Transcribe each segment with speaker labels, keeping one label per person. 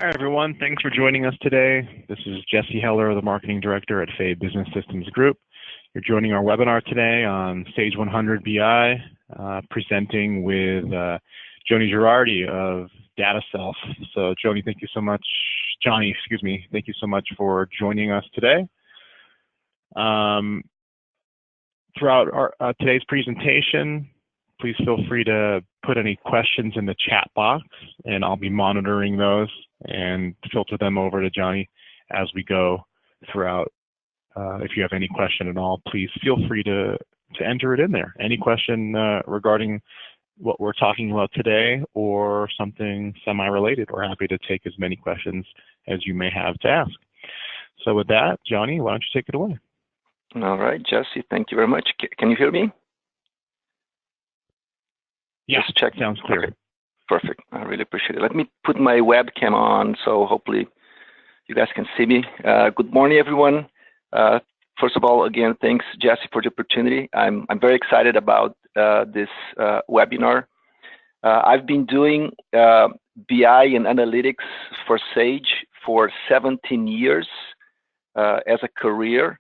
Speaker 1: Hi, everyone. Thanks for joining us today. This is Jesse Heller, the Marketing Director at FAE Business Systems Group. You're joining our webinar today on Sage 100 BI, presenting with Johnny Girardi of DataSelf. So, Johnny, thank you so much. Johnny, excuse me. Thank you so much for joining us today. Throughout today's presentation, please feel free to put any questions in the chat box, and I'll be monitoring those and filter them over to Johnny as we go throughout. If you have any question at all, please feel free to enter it in there. Any question regarding what we're talking about today or something semi-related, we're happy to take as many questions as you may have to ask. So with that, Johnny, why don't you take it away?
Speaker 2: All right, Jesse, thank you very much. Can you hear me?
Speaker 1: Yeah,
Speaker 2: just check.
Speaker 1: Sounds clear.
Speaker 2: Okay. Perfect. I really appreciate it. Let me put my webcam on so hopefully you guys can see me. Good morning, everyone. First of all, again, thanks, Jesse, for the opportunity. I'm very excited about this webinar. I've been doing BI and analytics for Sage for 17 years as a career.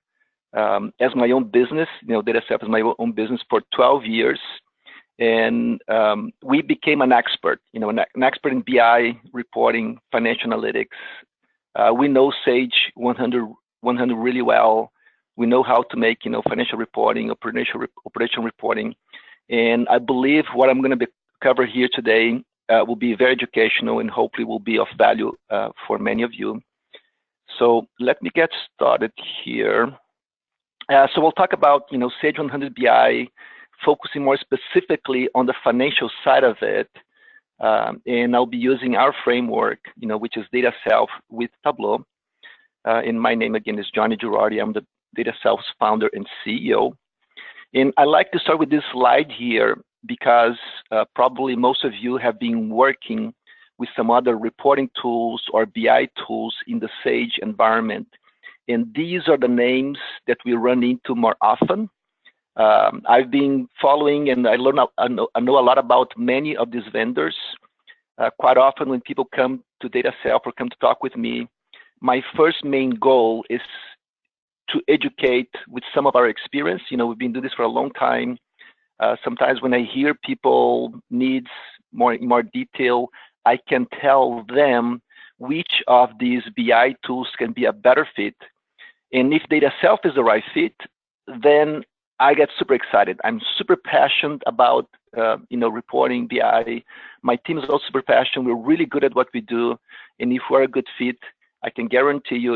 Speaker 2: As my own business, DataSelf is my own business for 12 years. And we became an expert, an expert in BI, reporting, financial analytics. We know Sage 100 really well. We know how to make, financial reporting, operational reporting. And I believe what I'm going to cover here today will be very educational and hopefully will be of value for many of you. So let me get started here. So we'll talk about, Sage 100 BI, focusing more specifically on the financial side of it. And I'll be using our framework, which is DataSelf with Tableau. And my name, again, is Johnny Girardi. I'm the DataSelf's founder and CEO. And I like to start with this slide here because probably most of you have been working with some other reporting tools or BI tools in the Sage environment. And these are the names that we run into more often. I've been following and I know a lot about many of these vendors. Quite often when people come to DataSelf or come to talk with me, my first main goal is to educate with some of our experience. We've been doing this for a long time. Sometimes when I hear people needs more detail, I can tell them which of these BI tools can be a better fit. And if DataSelf is the right fit, then I get super excited. I'm super passionate about, reporting BI. My team is also super passionate. We're really good at what we do. And if we're a good fit, I can guarantee you,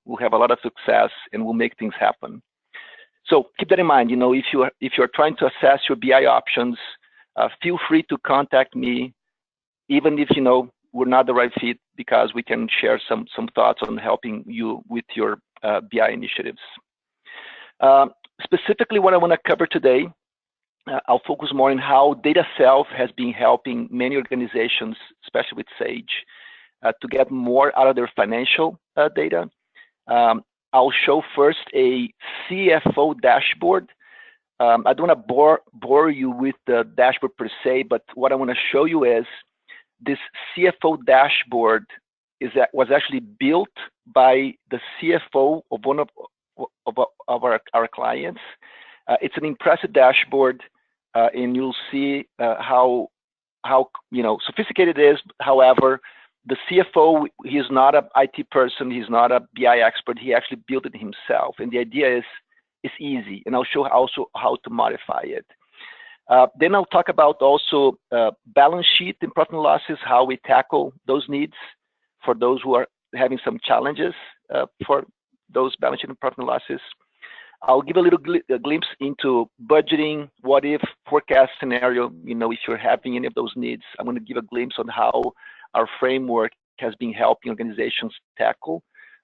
Speaker 2: we'll have a lot of success and we'll make things happen. So keep that in mind. If you're trying to assess your BI options, feel free to contact me, even if, we're not the right fit, because we can share some thoughts on helping you with your BI initiatives. Specifically, what I want to cover today, I'll focus more on how DataSelf has been helping many organizations, especially with Sage, to get more out of their financial data. I'll show first a CFO dashboard. I don't want to bore you with the dashboard per se, but what I want to show you is this CFO dashboard was actually built by the CFO of one of our clients. It's an impressive dashboard, and you'll see how sophisticated it is. However, the CFO, he's not an IT person, he's not a BI expert, he actually built it himself. And the idea is it's easy, and I'll show also how to modify it. Then I'll talk about also balance sheet and profit and losses, how we tackle those needs for those who are having some challenges for those balance sheet and profit and losses. I'll give a little glimpse into budgeting, what if, forecast scenario, if you're having any of those needs. I'm going to give a glimpse on how our framework has been helping organizations tackle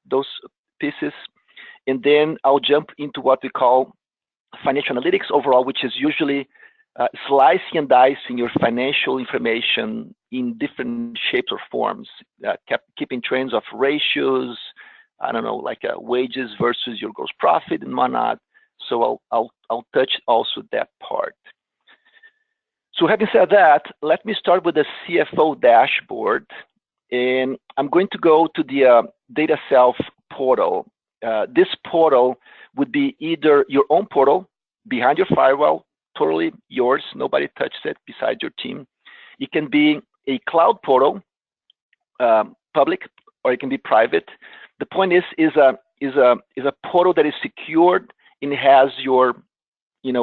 Speaker 2: those pieces. And then I'll jump into what we call financial analytics overall, which is usually slicing and dicing your financial information in different shapes or forms, keeping trends of ratios, I don't know, like wages versus your gross profit and whatnot. So I'll touch also that part. So having said that, let me start with the CFO dashboard. And I'm going to go to the DataSelf portal. This portal would be either your own portal behind your firewall, totally yours, nobody touches it besides your team. It can be a cloud portal, public, or it can be private. The point is a portal that is secured and has your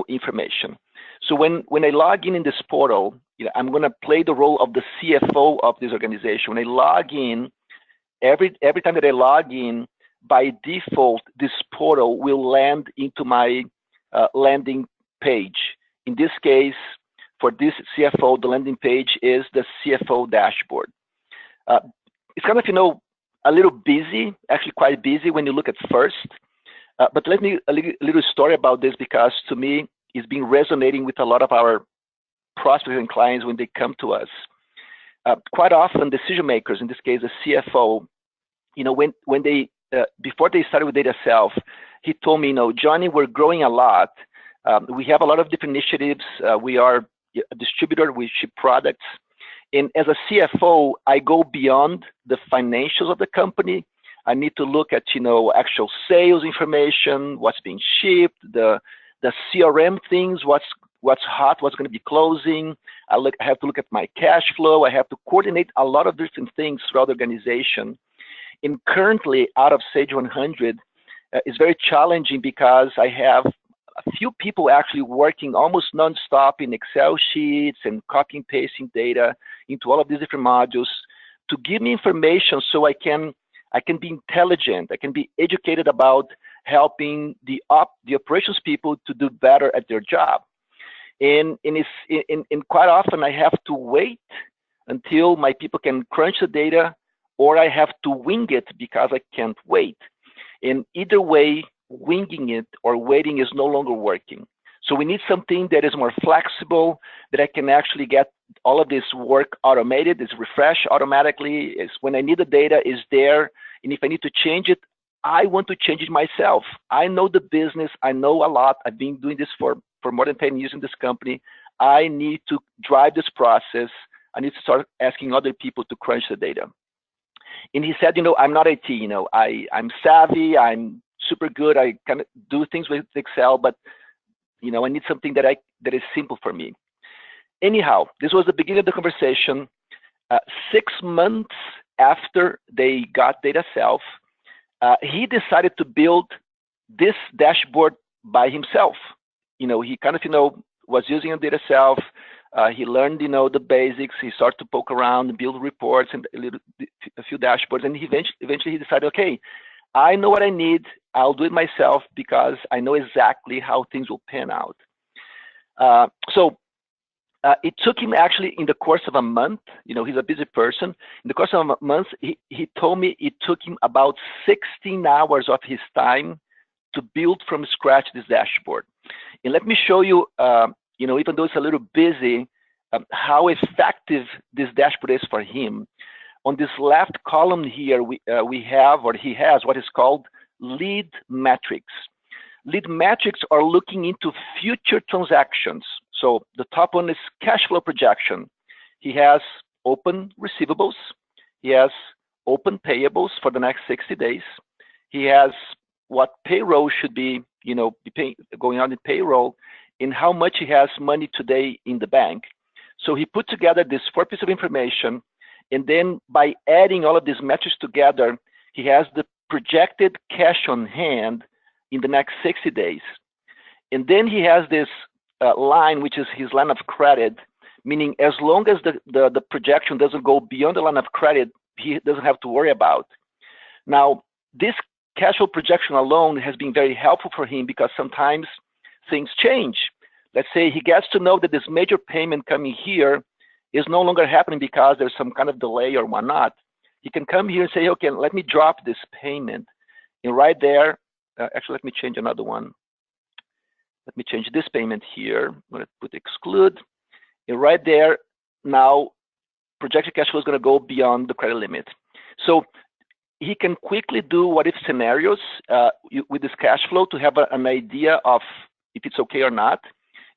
Speaker 2: information. So when I log in this portal, I'm going to play the role of the CFO of this organization. When I log in, every time that I log in, by default, this portal will land into my landing page. In this case, for this CFO, the landing page is the CFO Dashboard. It's kind of, a little busy, actually quite busy when you look at first. But let me a little story about this, because to me, it's been resonating with a lot of our prospects and clients when they come to us. Quite often, decision makers, in this case, the CFO, when they before they started with DataSelf, he told me, Johnny, we're growing a lot. We have a lot of different initiatives. We are a distributor. We ship products. And as a CFO, I go beyond the financials of the company. I need to look at, actual sales information, what's being shipped, the CRM things, what's hot, what's going to be closing. I have to look at my cash flow. I have to coordinate a lot of different things throughout the organization. And currently, out of Sage 100, it's very challenging because I have a few people actually working almost nonstop in Excel sheets and copying and pasting data into all of these different modules to give me information so I can be intelligent, I can be educated about helping the operations people to do better at their job. And quite often I have to wait until my people can crunch the data, or I have to wing it because I can't wait. And either way, winging it or waiting is no longer working. So we need something that is more flexible, that I can actually get all of this work automated. It's refreshed automatically. It's when I need the data, is there. And if I need to change it, I want to change it myself. I know the business. I know a lot. I've been doing this for more than 10 years in this company. I need to drive this process. I need to start asking other people to crunch the data. And he said, I'm not IT. I'm savvy. I'm super good. I kind of do things with Excel, but I need something that is simple for me. Anyhow, this was the beginning of the conversation. 6 months after they got DataSelf, he decided to build this dashboard by himself. He kind of was using a DataSelf. He learned the basics. He started to poke around and build reports and a few dashboards, and eventually he decided, okay, I know what I need. I'll do it myself because I know exactly how things will pan out. So it took him actually in the course of a month. He's a busy person. In the course of a month, he told me it took him about 16 hours of his time to build from scratch this dashboard. And let me show you, even though it's a little busy, how effective this dashboard is for him. On this left column here, he has what is called lead metrics. Lead metrics are looking into future transactions. So the top one is cash flow projection. He has open receivables. He has open payables for the next 60 days. He has what payroll should be, going on in payroll, and how much he has money today in the bank. So he put together this 4 pieces of information, and then by adding all of these metrics together, he has the projected cash on hand in the next 60 days. And then he has this line, which is his line of credit, meaning as long as the projection doesn't go beyond the line of credit, he doesn't have to worry about. Now, this cash flow projection alone has been very helpful for him because sometimes things change. Let's say he gets to know that this major payment coming here is no longer happening because there's some kind of delay or whatnot. He can come here and say, okay, let me drop this payment. And right there, actually, let me change another one. Let me change this payment here. I'm going to put exclude. And right there, now, projected cash flow is going to go beyond the credit limit. So he can quickly do what if scenarios with this cash flow to have an idea of if it's okay or not.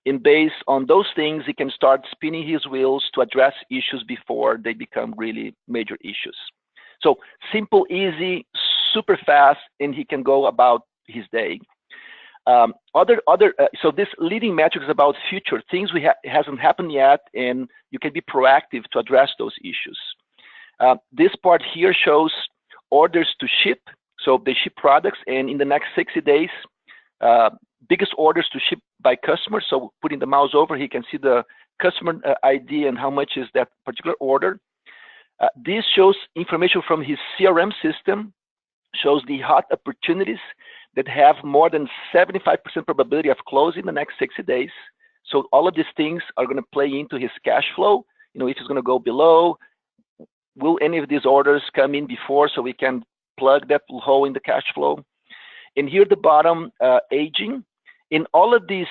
Speaker 2: And based on those things, he can start spinning his wheels to address issues before they become really major issues. So simple, easy, super fast, and he can go about his day. So this leading metric is about future things hasn't happened yet, and you can be proactive to address those issues. This part here shows orders to ship. So they ship products, and in the next 60 days, biggest orders to ship by customer. So putting the mouse over, he can see the customer ID and how much is that particular order. This shows information from his CRM system, shows the hot opportunities that have more than 75% probability of closing the next 60 days. So all of these things are going to play into his cash flow. If it's going to go below, will any of these orders come in before so we can plug that hole in the cash flow? And here at the bottom, aging. In all of these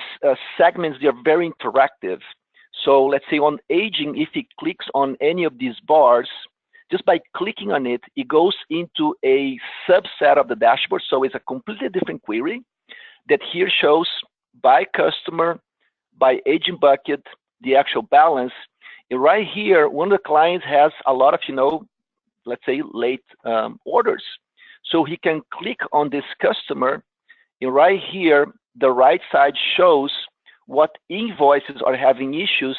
Speaker 2: segments, they are very interactive. So let's say on aging, if he clicks on any of these bars, just by clicking on it, it goes into a subset of the dashboard. So it's a completely different query that here shows by customer, by aging bucket, the actual balance. And right here, one of the clients has a lot of, let's say late orders. So he can click on this customer, and right here, the right side shows what invoices are having issues.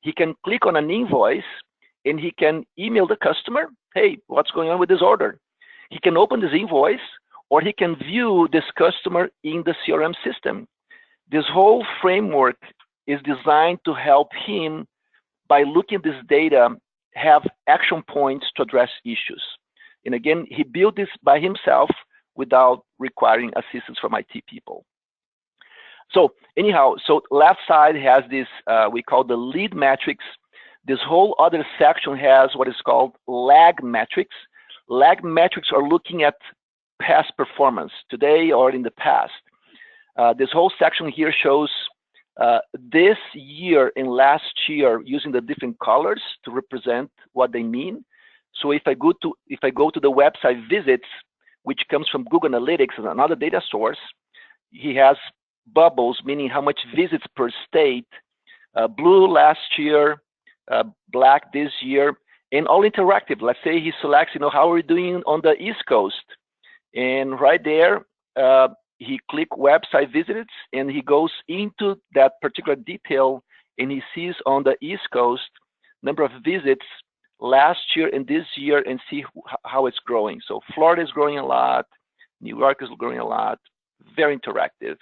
Speaker 2: He can click on an invoice, and he can email the customer, hey, what's going on with this order? He can open this invoice, or he can view this customer in the CRM system. This whole framework is designed to help him, by looking at this data, have action points to address issues. And again, he built this by himself without requiring assistance from IT people. So anyhow, so left side has this, we call the lead metrics. This whole other section has what is called lag metrics. Lag metrics are looking at past performance, today or in the past. This whole section here shows this year and last year using the different colors to represent what they mean. So if I go to the website visits, which comes from Google Analytics and another data source, he has bubbles, meaning how much visits per state, blue last year, black this year, and all interactive. Let's say he selects, how are we doing on the East Coast? And right there, he click website visits, and he goes into that particular detail, and he sees on the East Coast number of visits last year and this year, and see how it's growing. So Florida is growing a lot, New York is growing a lot, very interactive.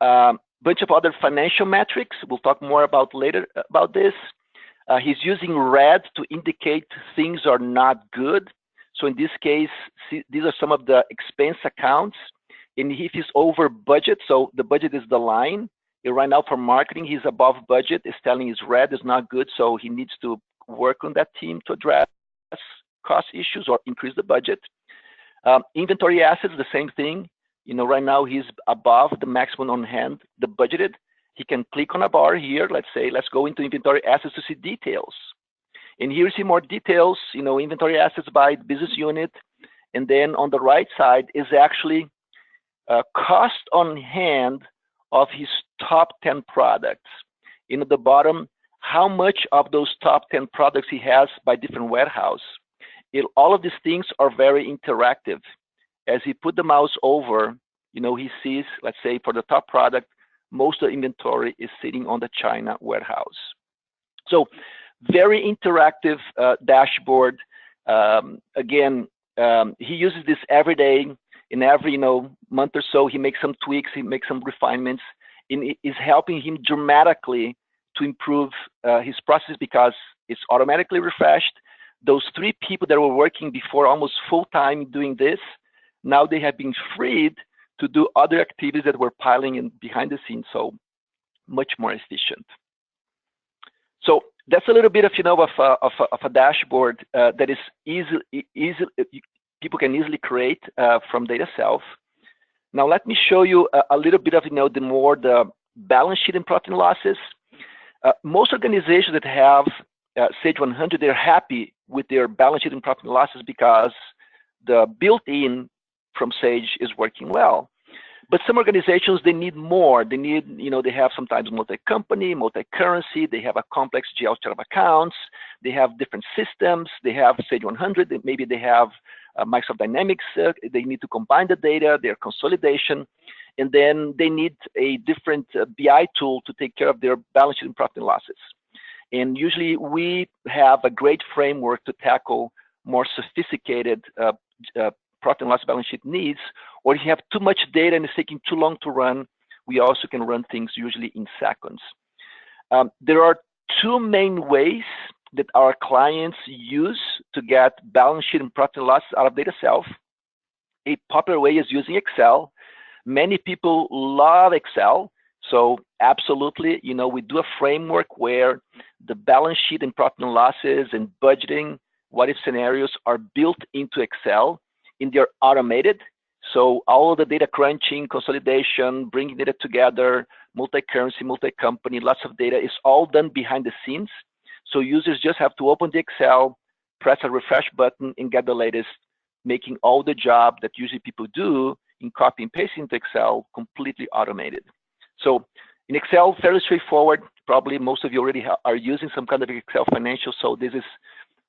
Speaker 2: Bunch of other financial metrics. We'll talk more about later about this. He's using red to indicate things are not good. So in this case, these are some of the expense accounts. And if he's over budget, so the budget is the line. And right now for marketing, he's above budget. It's telling his red is not good. So he needs to work on that team to address cost issues or increase the budget. Inventory assets, the same thing. Right now he's above the maximum on hand, the budgeted. He can click on a bar here. Let's say, let's go into inventory assets to see details. And here you see more details, inventory assets by business unit. And then on the right side is actually cost on hand of his top 10 products. At the bottom, how much of those top 10 products he has by different warehouse. All of these things are very interactive. As he put the mouse over, he sees, let's say for the top product, most of the inventory is sitting on the China warehouse. So very interactive dashboard. Again, he uses this every day. In every month or so, he makes some tweaks, he makes some refinements, and it is helping him dramatically to improve his process because it's automatically refreshed. Those 3 people that were working before almost full-time doing this, now they have been freed to do other activities that were piling in behind the scenes, so much more efficient. So that's a little bit of a dashboard that is easy. People can easily create from DataSelf. Now let me show you a little bit of the balance sheet and profit and losses. Most organizations that have Sage 100, they're happy with their balance sheet and profit and losses because the built-in from Sage is working well. But some organizations, they need more. They need, they have sometimes multi-company, multi-currency. They have a complex GL chart of accounts. They have different systems. They have Sage 100. Maybe they have Microsoft Dynamics. They need to combine the data, their consolidation. And then they need a different BI tool to take care of their balance sheet and profit and losses. And usually we have a great framework to tackle more sophisticated profit and loss balance sheet needs, or if you have too much data and it's taking too long to run, we also can run things usually in seconds. There are two main ways that our clients use to get balance sheet and profit and loss out of DataSelf. A popular way is using Excel. Many people love Excel. So absolutely, we do a framework where the balance sheet and profit and losses and budgeting, what if scenarios are built into Excel, and they're automated. So all of the data crunching, consolidation, bringing data together, multi-currency, multi-company, lots of data is all done behind the scenes. So users just have to open the Excel, press a refresh button, and get the latest, making all the job that usually people do in copy and paste into Excel completely automated. So in Excel, fairly straightforward. Probably most of you already are using some kind of Excel financial. So this is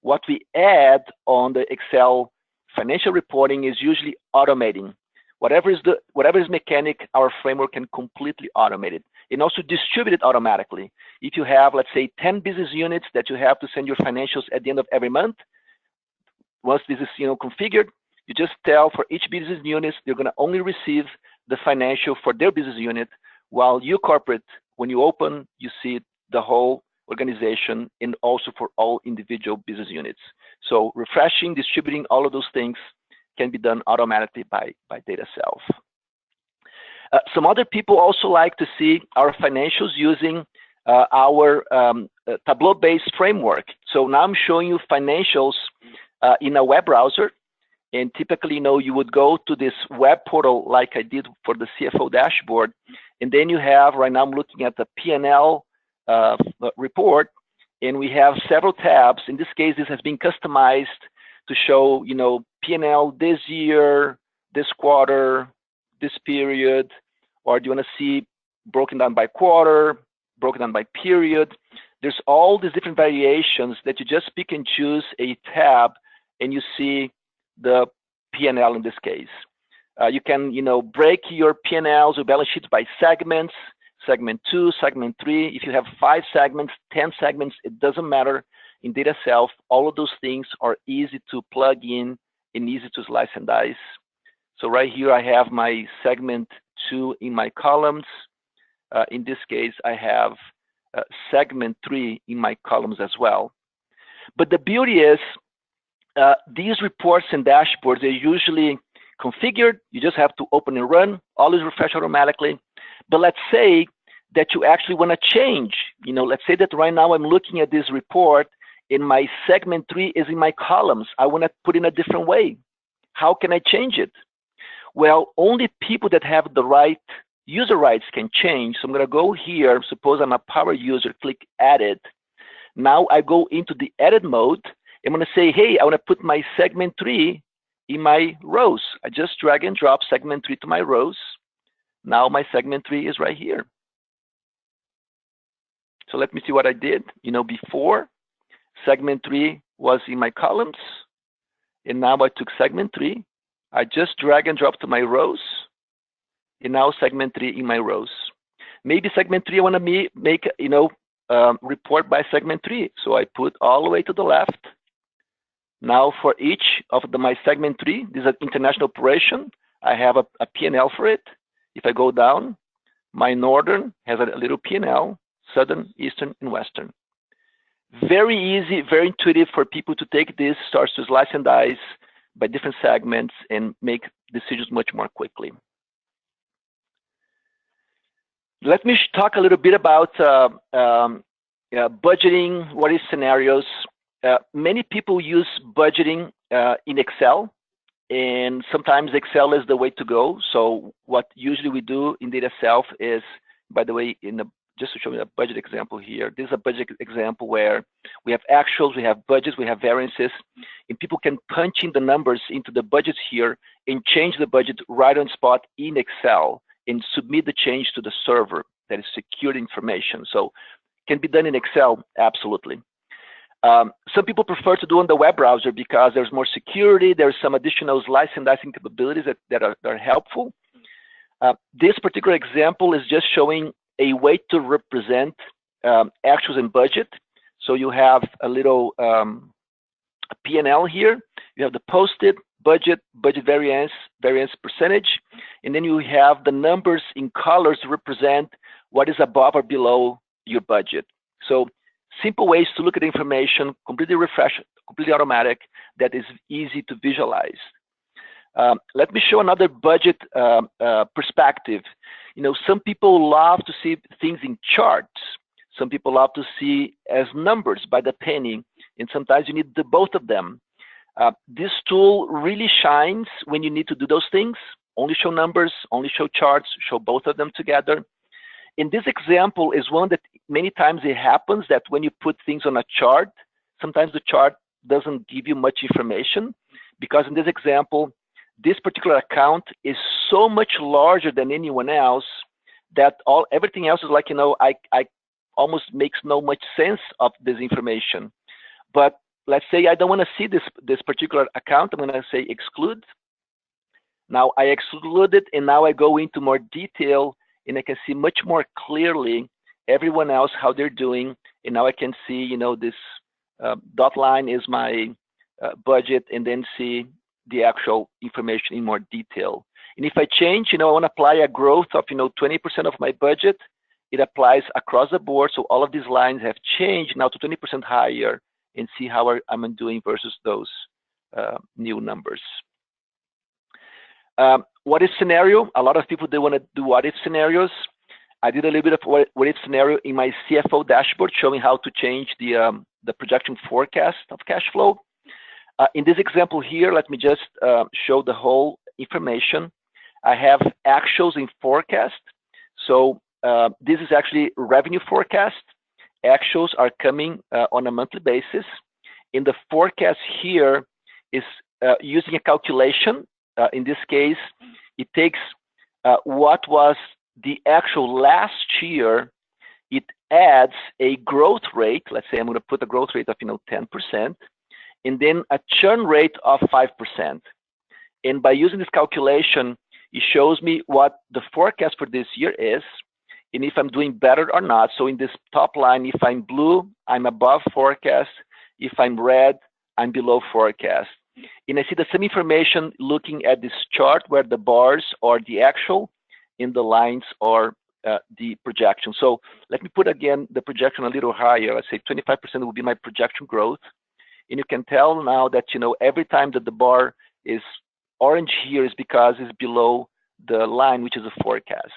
Speaker 2: what we add on the Excel financial reporting is usually automating. Whatever is mechanic, our framework can completely automate it and also distribute it automatically. If you have, let's say, 10 business units that you have to send your financials at the end of every month, once this is configured, you just tell for each business unit, they're going to only receive the financial for their business unit, while you corporate, when you open, you see the whole organization and also for all individual business units. So refreshing, distributing, all of those things can be done automatically by DataSelf. Some other people also like to see our financials using our Tableau-based framework. So now I'm showing you financials in a web browser. And typically, you would go to this web portal like I did for the CFO Dashboard. And then you have, right now I'm looking at the P&L report, and we have several tabs. In this case, this has been customized to show, P&L this year, this quarter, this period, or do you want to see broken down by quarter, broken down by period? There's all these different variations that you just pick and choose a tab, and you see the P&L in this case. You can, break your P&Ls or balance sheets by segments, segment 2, segment 3. If you have 5 segments, 10 segments, it doesn't matter. In DataSelf, all of those things are easy to plug in and easy to slice and dice. So right here, I have my segment 2 in my columns. In this case, I have segment 3 in my columns as well. But the beauty is, these reports and dashboards are usually configured. You just have to open and run, always refresh automatically. But let's say that you actually want to change. Let's say that right now I'm looking at this report and my segment 3 is in my columns. I want to put in a different way. How can I change it? Well, only people that have the right user rights can change. So I'm going to go here. Suppose I'm a power user, click edit. Now I go into the edit mode. I'm going to say, hey, I want to put my segment 3 in my rows. I just drag and drop segment 3 to my rows. Now my segment 3 is right here. So let me see what I did. Before, segment 3 was in my columns. And now I took segment 3. I just drag and drop to my rows. And now segment 3 in my rows. Maybe segment 3, I want to make, report by segment 3. So I put all the way to the left. Now for each of my segment 3, this is an international operation. I have a P&L for it. If I go down, my northern has a little P&L, southern, eastern, and western. Very easy, very intuitive for people to take this, starts to slice and dice by different segments and make decisions much more quickly. Let me talk a little bit about budgeting, what is scenarios. Many people use budgeting in Excel, and sometimes Excel is the way to go. So what usually we do in DataSelf is, by the way, just to show you a budget example here, this is a budget example where we have actuals, we have budgets, we have variances, and people can punch in the numbers into the budgets here and change the budget right on spot in Excel. and submit the change to the server that is secured information. So can be done in Excel, absolutely. Some people prefer to do on the web browser because there's more security, there's some additional slicing and dicing capabilities that are helpful. This particular example is just showing a way to represent actuals and budget. So you have a little P&L here. You have the posted, budget variance percentage, and then you have the numbers in colors to represent what is above or below your budget. So simple ways to look at information, completely refresh, completely automatic, that is easy to visualize. Let me show another budget perspective. You know, some people love to see things in charts. Some people love to see as numbers by the penny, and sometimes you need the both of them. This tool really shines when you need to do those things. Only show numbers, only show charts, show both of them together. In this example is one that many times it happens that when you put things on a chart, sometimes the chart doesn't give you much information, because in this example, this particular account is so much larger than anyone else that everything else is like, you know, I almost makes no much sense of this information. But let's say I don't want to see this particular account. I'm going to say exclude. Now I exclude it, and now I go into more detail, and I can see much more clearly everyone else, how they're doing. And now I can see, you know, this dot line is my budget, and then see the actual information in more detail. And if I change, you know, I want to apply a growth of, you know, 20% of my budget, it applies across the board. So all of these lines have changed now to 20% higher, and see how I'm doing versus those new numbers. What if scenario? A lot of people, they want to do what if scenarios. I did a little bit of what if scenario in my CFO dashboard, showing how to change the projection forecast of cash flow. In this example here, let me just show the whole information. I have actuals in forecast. So this is actually revenue forecast. Actuals are coming on a monthly basis. In the forecast here is using a calculation. In this case, it takes what was the actual last year. It adds a growth rate. Let's say I'm going to put a growth rate of 10%, and then a churn rate of 5%. And by using this calculation, it shows me what the forecast for this year is, and if I'm doing better or not. So in this top line, if I'm blue, I'm above forecast. If I'm red, I'm below forecast. And I see the same information looking at this chart, where the bars are the actual and the lines are the projection. So let me put again the projection a little higher. Let's say 25% will be my projection growth. And you can tell now that, you know, every time that the bar is orange here is because it's below the line, which is a forecast.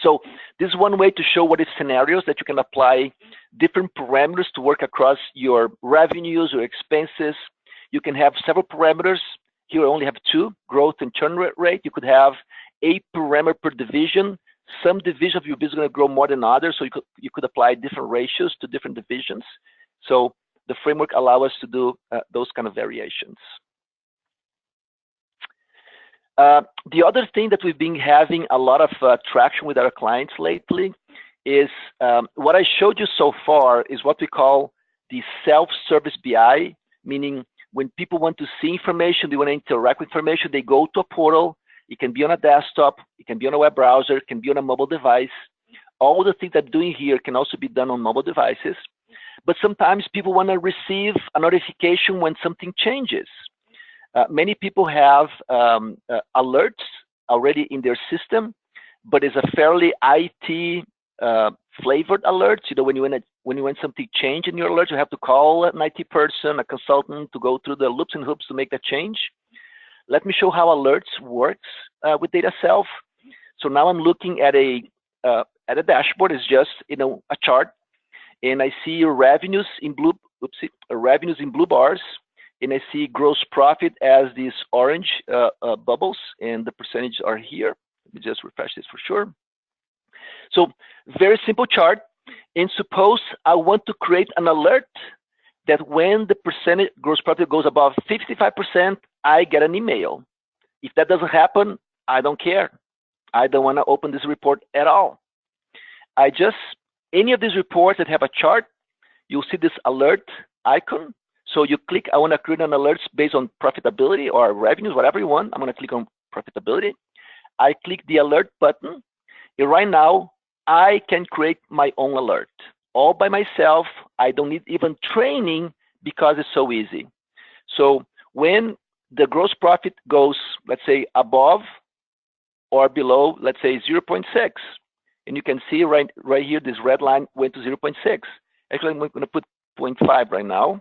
Speaker 2: So this is one way to show what if scenarios, that you can apply different parameters to work across your revenues or expenses. You can have several parameters. Here I only have two, growth and churn rate. You could have a parameter per division. Some division of your business is going to grow more than others, so you could apply different ratios to different divisions. So the framework allows us to do those kind of variations. The other thing that we've been having a lot of traction with our clients lately is what I showed you so far is what we call the self-service BI, meaning when people want to see information, they want to interact with information, they go to a portal. It can be on a desktop, it can be on a web browser, it can be on a mobile device. All the things that I'm doing here can also be done on mobile devices. But sometimes people want to receive a notification when something changes. Many people have alerts already in their system, but it's a fairly IT flavored alert. You know, when you want something change in your alert, you have to call an IT person, a consultant, to go through the loops and hoops to make that change. Let me show how alerts works with DataSelf. So now I'm looking at a dashboard. It's just, you know, a chart, and I see revenues in blue. Revenues in blue bars, and I see gross profit as these orange bubbles, and the percentages are here. Let me just refresh this for sure. So very simple chart. And suppose I want to create an alert that when the percentage gross profit goes above 55%, I get an email. If that doesn't happen, I don't care. I don't want to open this report at all. Any of these reports that have a chart, you'll see this alert icon. So you click, I want to create an alerts based on profitability or revenues, whatever you want. I'm going to click on profitability. I click the alert button. And right now, I can create my own alert all by myself. I don't need even training because it's so easy. So when the gross profit goes, let's say, above or below, let's say 0.6, and you can see right here, this red line went to 0.6. Actually, I'm going to put 0.5 right now.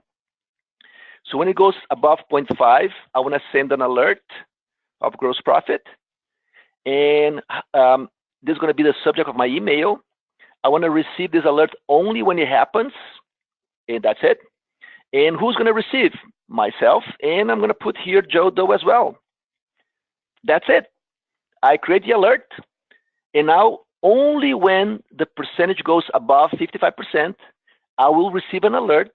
Speaker 2: So when it goes above 0.5, I want to send an alert of gross profit. And this is going to be the subject of my email. I want to receive this alert only when it happens. And that's it. And who's going to receive? Myself. And I'm going to put here Joe Doe as well. That's it. I create the alert. And now only when the percentage goes above 55%, I will receive an alert,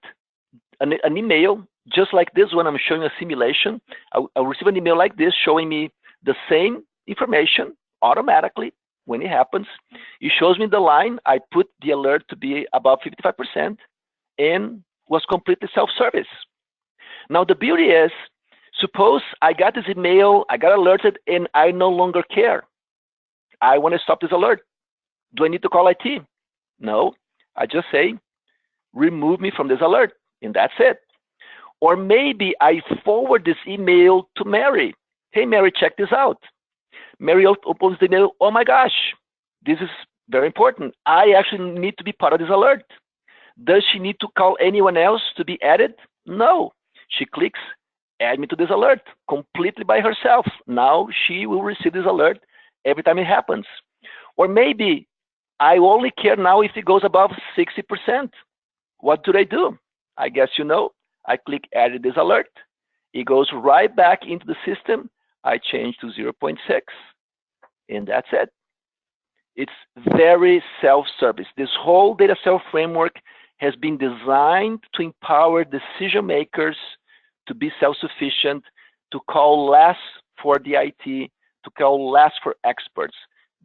Speaker 2: an email, just like this one. I'm showing a simulation. I'll receive an email like this showing me the same information automatically when it happens. It shows me the line. I put the alert to be above 55% and was completely self-service. Now the beauty is, suppose I got this email, I got alerted, and I no longer care. I want to stop this alert. Do I need to call IT? No, I just say, remove me from this alert, and that's it. Or maybe I forward this email to Mary. Hey, Mary, check this out. Mary opens the email. Oh my gosh, this is very important. I actually need to be part of this alert. Does she need to call anyone else to be added? No. She clicks, add me to this alert, completely by herself. Now she will receive this alert every time it happens. Or maybe I only care now if it goes above 60%. What do I do? I guess you know. I click add this alert. It goes right back into the system. I change to 0.6, and that's it. It's very self-service. This whole DataSelf framework has been designed to empower decision makers to be self-sufficient, to call less for the IT, to call less for experts.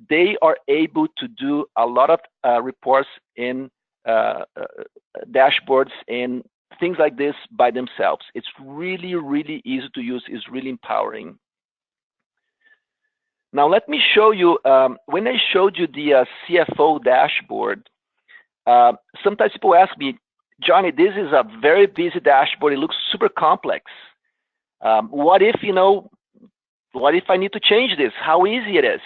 Speaker 2: They are able to do a lot of reports in dashboards and things like this by themselves. It's really, really easy to use. It's really empowering. Now, let me show you, when I showed you the CFO dashboard, sometimes people ask me, Johnny, this is a very busy dashboard. It looks super complex. What if I need to change this? How easy it is?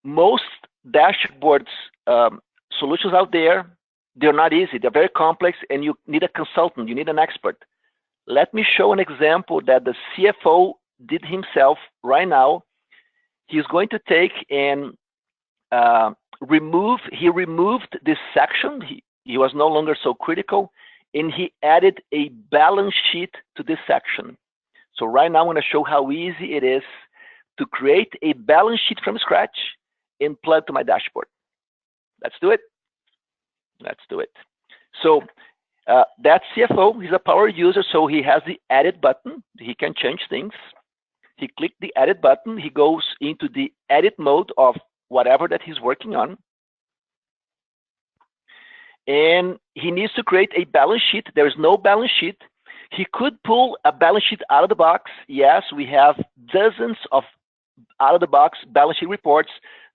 Speaker 2: Most dashboards solutions out there, they're not easy. They're very complex, and you need a consultant. You need an expert. Let me show an example that the CFO did himself right now. He's going to take and he removed this section. He was no longer so critical, and he added a balance sheet to this section. So right now I'm going to show how easy it is to create a balance sheet from scratch and plug to my dashboard. Let's do it. Let's do it. So that CFO, he's a power user, so he has the edit button. He can change things. He clicked the edit button. He goes into the edit mode of whatever that he's working on. And he needs to create a balance sheet. There is no balance sheet. He could pull a balance sheet out of the box. Yes, we have dozens of out-of-the-box balance sheet reports.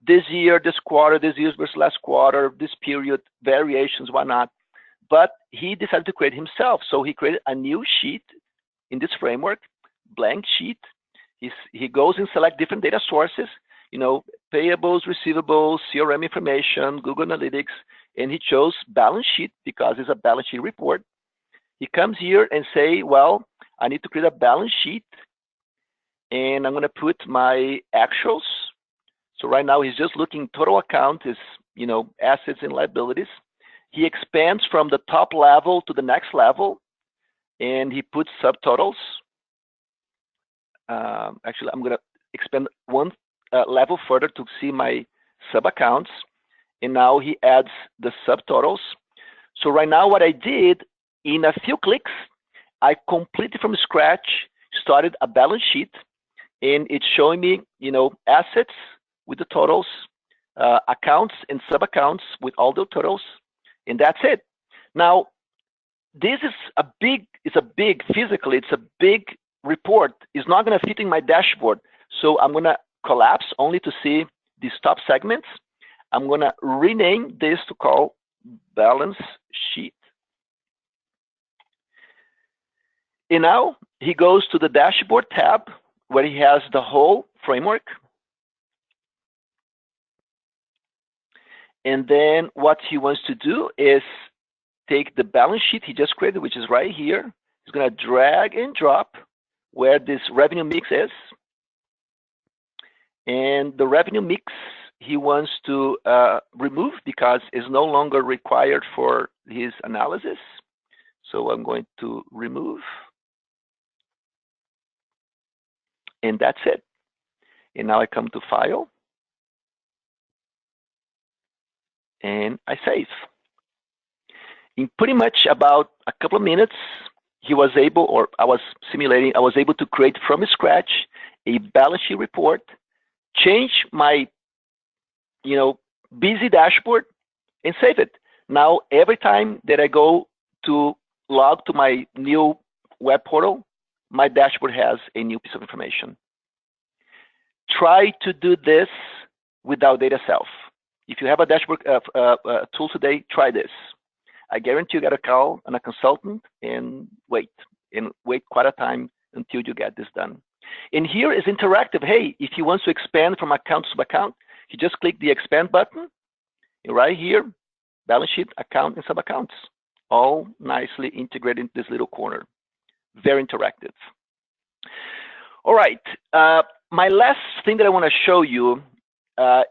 Speaker 2: This year, this quarter, this year versus last quarter, this period, variations, whatnot. But he decided to create himself. So he created a new sheet in this framework, blank sheet. He goes and select different data sources, payables, receivables, CRM information, Google Analytics, and he chose balance sheet because it's a balance sheet report. He comes here and say, well, I need to create a balance sheet, and I'm going to put my actuals. So right now he's just looking total account is, assets and liabilities. He expands from the top level to the next level, and he puts subtotals. Actually, I'm going to expand one level further to see my sub accounts, and now he adds the subtotals. So right now what I did, in a few clicks, I completely from scratch started a balance sheet, and it's showing me, assets with the totals, accounts and sub-accounts with all the totals, and that's it. Now, this is physically, it's a big report. It's not gonna fit in my dashboard. So I'm gonna collapse only to see these top segments. I'm gonna rename this to call balance sheet. And now he goes to the dashboard tab where he has the whole framework. And then what he wants to do is take the balance sheet he just created, which is right here. He's gonna drag and drop where this revenue mix is. And the revenue mix he wants to remove because it's no longer required for his analysis. So I'm going to remove. And that's it. And now I come to File. And I save. In pretty much about a couple of minutes, he was able, or I was simulating, I was able to create from scratch a balance sheet report, change my, busy dashboard, and save it. Now, every time that I go to log to my new web portal, my dashboard has a new piece of information. Try to do this without DataSelf. If you have a dashboard tool today, try this. I guarantee you get a call on a consultant and wait quite a time until you get this done. And here is interactive. Hey, if you want to expand from account to sub-account, you just click the expand button. And right here, balance sheet, account, and sub-accounts, all nicely integrated in this little corner. Very interactive. All right, my last thing that I want to show you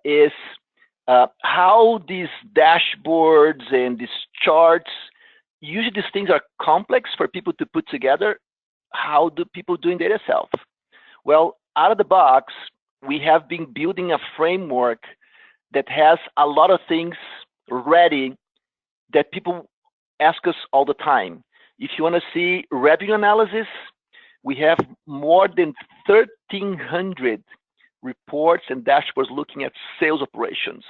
Speaker 2: is how these dashboards and these charts, usually these things are complex for people to put together. How do people do in DataSelf? Well, out of the box, we have been building a framework that has a lot of things ready that people ask us all the time. If you want to see revenue analysis, we have more than 1,300 reports and dashboards looking at sales operations.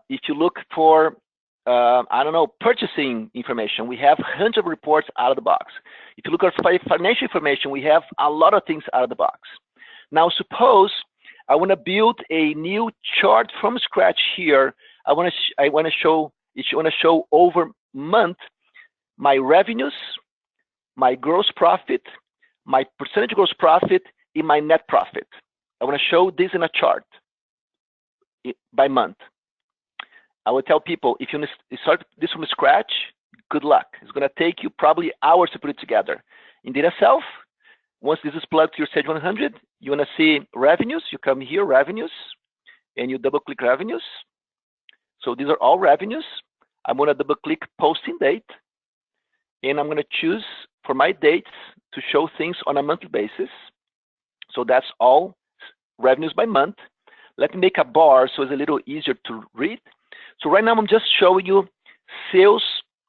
Speaker 2: If you look for, purchasing information, we have hundreds of reports out of the box. If you look at financial information, we have a lot of things out of the box. Now, suppose I want to build a new chart from scratch here. I want to show over month my revenues, my gross profit, my percentage gross profit, and my net profit. I want to show this in a chart by month. I will tell people, if you start this from scratch, good luck. It's going to take you probably hours to put it together. In DataSelf, once this is plugged to your Sage 100, you want to see revenues. You come here, revenues, and you double-click revenues. So these are all revenues. I'm going to double-click posting date, and I'm going to choose for my dates to show things on a monthly basis. So that's all revenues by month. Let me make a bar so it's a little easier to read. So right now I'm just showing you sales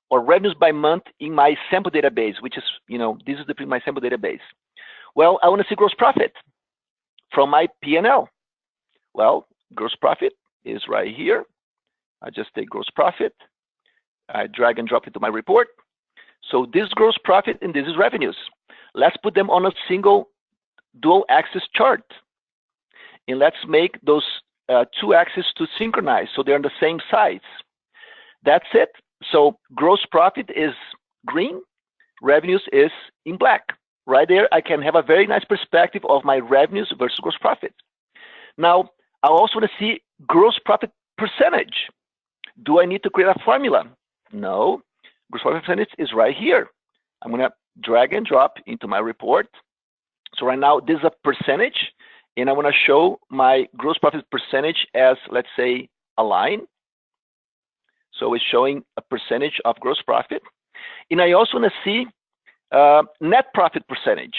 Speaker 2: or revenues by month in my sample database, which is, this is my sample database. Well, I want to see gross profit from my P&L. Well, gross profit is right here. I just take gross profit. I drag and drop it to my report. So this is gross profit and this is revenues. Let's put them on a single dual axis chart. And let's make those two axes to synchronize so they're on the same sides. That's it. So gross profit is green, revenues is in black. Right there, I can have a very nice perspective of my revenues versus gross profit. Now, I also want to see gross profit percentage. Do I need to create a formula? No. Gross profit percentage is right here. I'm going to drag and drop into my report. So right now, this is a percentage, and I want to show my gross profit percentage as, let's say, a line. So it's showing a percentage of gross profit. And I also want to see net profit percentage.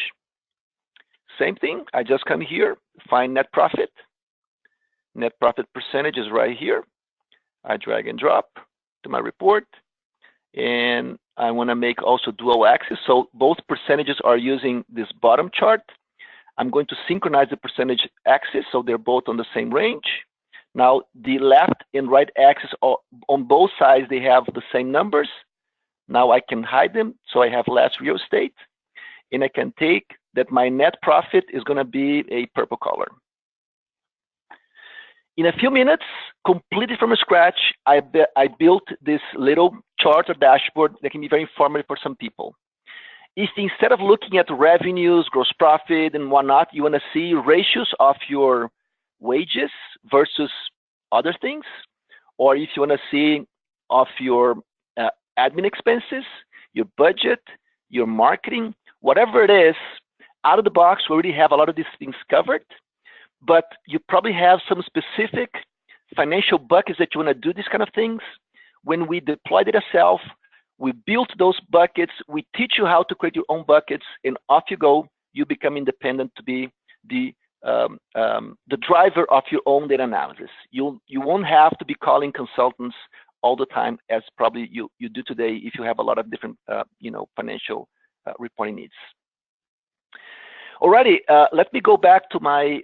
Speaker 2: Same thing, I just come here, find net profit. Net profit percentage is right here. I drag and drop to my report. And I want to make also dual axis. So both percentages are using this bottom chart. I'm going to synchronize the percentage axis so they're both on the same range. Now, the left and right axis on both sides, they have the same numbers. Now I can hide them so I have less real estate. And I can take that my net profit is going to be a purple color. In a few minutes, completely from scratch, I built this little chart or dashboard that can be very informative for some people. If instead of looking at revenues, gross profit, and whatnot, you want to see ratios of your wages versus other things, or if you want to see of your admin expenses, your budget, your marketing, whatever it is, out of the box, we already have a lot of these things covered, but you probably have some specific financial buckets that you want to do these kind of things. When we deploy DataSelf, we built those buckets, we teach you how to create your own buckets, and off you go. You become independent to be the driver of your own data analysis. You won't have to be calling consultants all the time, as probably you do today if you have a lot of different financial reporting needs. Alrighty, let me go back to my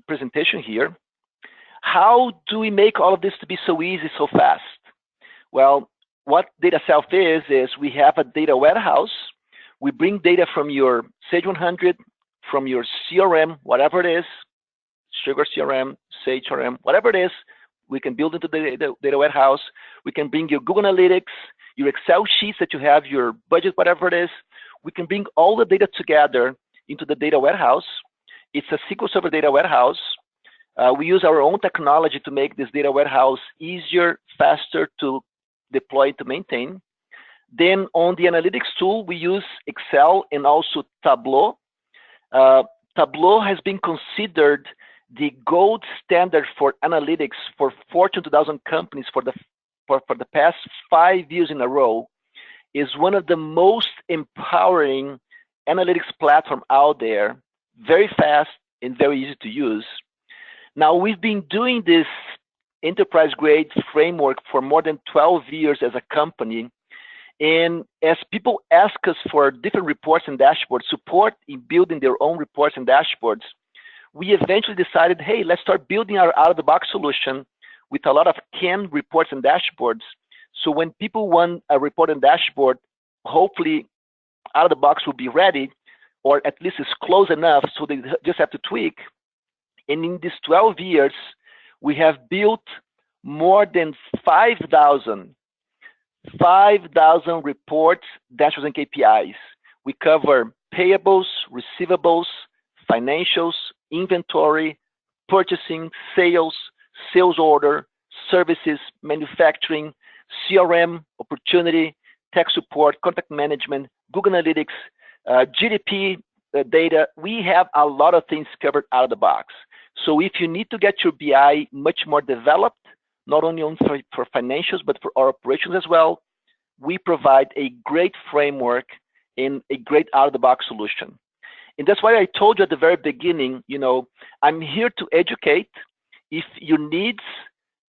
Speaker 2: presentation here. How do we make all of this to be so easy, so fast? Well, what DataSelf is we have a data warehouse. We bring data from your Sage 100, from your CRM, whatever it is, Sugar CRM, Sage CRM, whatever it is, we can build into the data warehouse. We can bring your Google Analytics, your Excel sheets that you have, your budget, whatever it is. We can bring all the data together into the data warehouse. It's a SQL Server data warehouse. We use our own technology to make this data warehouse easier, faster to deploy, to maintain. Then on the analytics tool, we use Excel and also Tableau. Tableau has been considered the gold standard for analytics for Fortune 2000 companies for the past 5 years in a row. Is one of the most empowering analytics platform out there, very fast and very easy to use. Now, we've been doing this enterprise-grade framework for more than 12 years as a company. And as people ask us for different reports and dashboards, support in building their own reports and dashboards, we eventually decided, hey, let's start building our out-of-the-box solution with a lot of canned reports and dashboards. So when people want a report and dashboard, hopefully out of the box will be ready, or at least it's close enough so they just have to tweak. And in these 12 years, we have built more than 5,000 reports, dashboards, and KPIs. We cover payables, receivables, financials, inventory, purchasing, sales, sales order, services, manufacturing, CRM, opportunity, tech support, contact management, Google Analytics, GDP data. We have a lot of things covered out of the box. So if you need to get your BI much more developed, not only for financials, but for our operations as well, we provide a great framework and a great out-of-the-box solution. And that's why I told you at the very beginning, I'm here to educate. If your needs,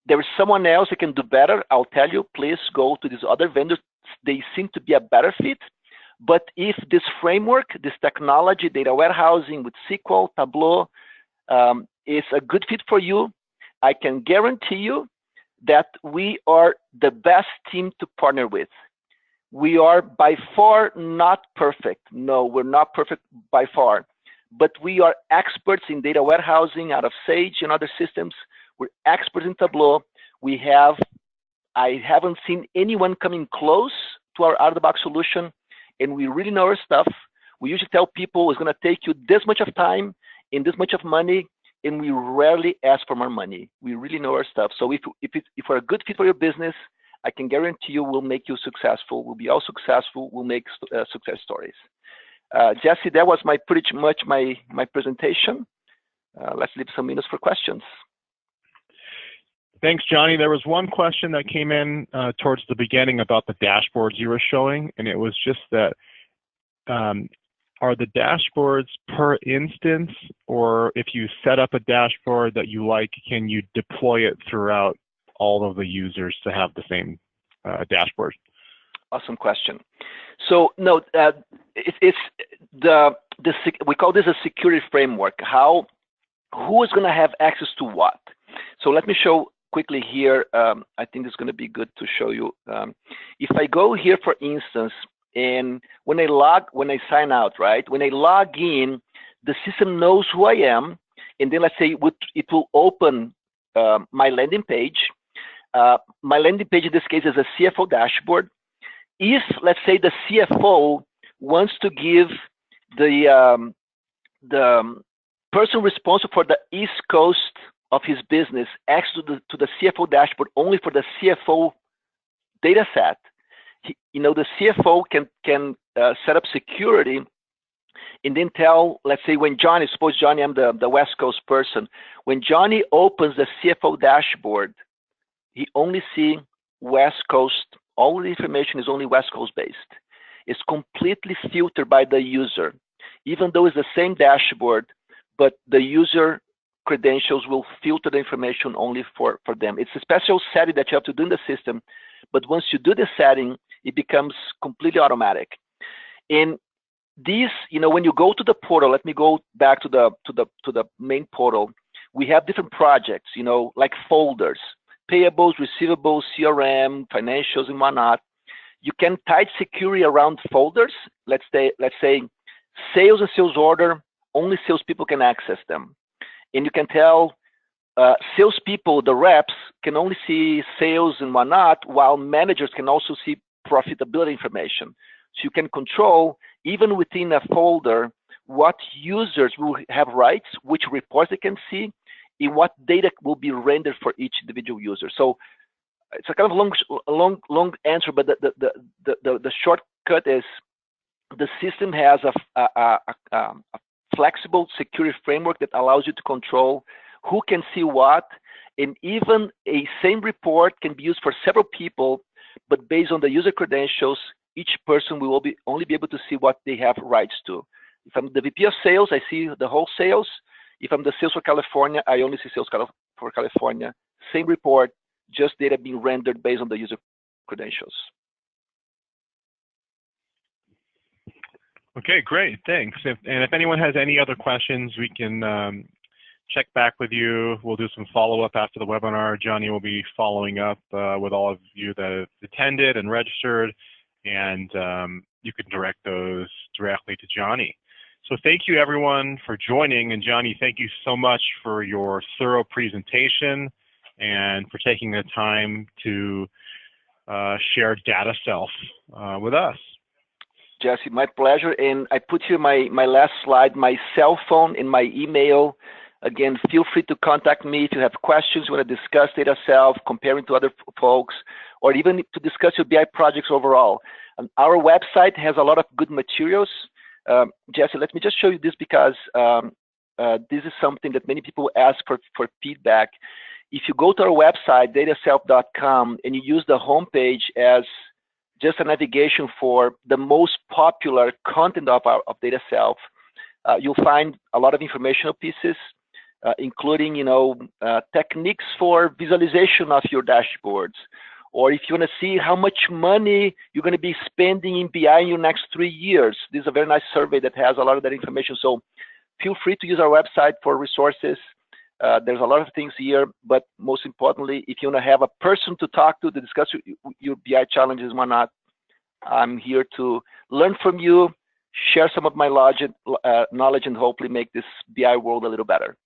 Speaker 2: there is someone else that can do better, I'll tell you, please go to these other vendors. They seem to be a better fit. But if this framework, this technology, data warehousing with SQL, Tableau, is a good fit for you, I can guarantee you that we are the best team to partner with. We are by far not perfect. No, we're not perfect by far. But we are experts in data warehousing out of Sage and other systems. We're experts in Tableau. I haven't seen anyone coming close to our out-of-the-box solution, and we really know our stuff. We usually tell people it's going to take you this much of time and this much of money, and we rarely ask for more money. We really know our stuff. So if we're a good fit for your business, I can guarantee you we'll make you successful. We'll be all successful. We'll make success stories. Jesse, that was pretty much my presentation. Let's leave some minutes for questions.
Speaker 1: Thanks, Johnny. There was one question that came in towards the beginning about the dashboards you were showing, and it was just that, are the dashboards per instance, or if you set up a dashboard that you like, can you deploy it throughout all of the users to have the same dashboard?
Speaker 2: Awesome question. So no, it's we call this a security framework. Who is going to have access to what? So let me show quickly here. I think it's going to be good to show you. If I go here, for instance, and when I sign out, right? When I log in, the system knows who I am, and then let's say it will open my landing page. My landing page in this case is a CFO dashboard. If let's say the CFO wants to give the person responsible for the East Coast of his business access to the CFO dashboard only for the CFO data set, the CFO can set up security and then tell, let's say when Johnny, suppose Johnny, I'm the West Coast person, when Johnny opens the CFO dashboard, he only see West Coast, all the information is only West Coast based. It's completely filtered by the user. Even though it's the same dashboard, but the user credentials will filter the information only for them. It's a special setting that you have to do in the system, but once you do the setting, it becomes completely automatic. And these, when you go to the portal, let me go back to the main portal. We have different projects, like folders, payables, receivables, CRM, financials, and whatnot. You can type security around folders. Let's say sales and sales order, only salespeople can access them. And you can tell salespeople, the reps, can only see sales and whatnot, while managers can also see profitability information. So you can control, even within a folder, what users will have rights, which reports they can see, and what data will be rendered for each individual user. So it's a kind of long answer, but the shortcut is the system has a flexible security framework that allows you to control who can see what, and even a same report can be used for several people, but based on the user credentials, each person will only be able to see what they have rights to. If I'm the VP of sales, I see the whole sales. If I'm the sales for California, I only see sales for California. Same report, just data being rendered based on the user credentials.
Speaker 1: Okay, great, thanks. And if anyone has any other questions, we can check back with you. We'll do some follow-up after the webinar. Johnny will be following up with all of you that have attended and registered, and you can direct those directly to Johnny. So thank you everyone for joining, and Johnny, thank you so much for your thorough presentation and for taking the time to share DataSelf with us.
Speaker 2: Jesse, my pleasure. And I put here my last slide, my cell phone and my email. Again, feel free to contact me if you have questions, you want to discuss DataSelf, comparing to other folks, or even to discuss your BI projects overall. Our website has a lot of good materials. Jesse, let me just show you this because this is something that many people ask for feedback. If you go to our website, dataself.com, and you use the homepage as just a navigation for the most popular content of DataSelf, you'll find a lot of informational pieces, including techniques for visualization of your dashboards, or if you want to see how much money you're going to be spending in BI in your next 3 years. This is a very nice survey that has a lot of that information. So feel free to use our website for resources. There's a lot of things here, but most importantly, if you want to have a person to talk to discuss your BI challenges and whatnot, I'm here to learn from you, share some of my knowledge, and hopefully make this BI world a little better.